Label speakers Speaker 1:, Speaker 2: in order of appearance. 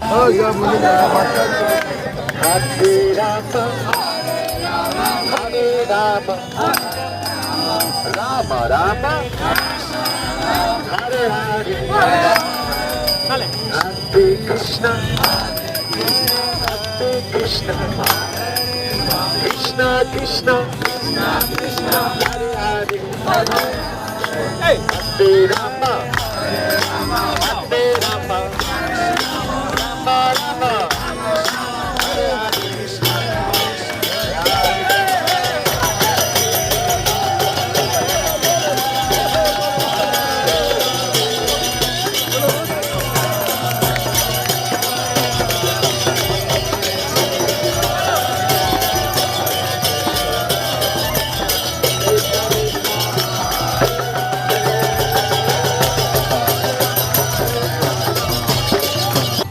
Speaker 1: Hare Rama, Hare Rama, Rama Rama, Hare Hare, Hare Krishna, Hare Krishna, Krishna Krishna, Hare Hare, Hare Rama.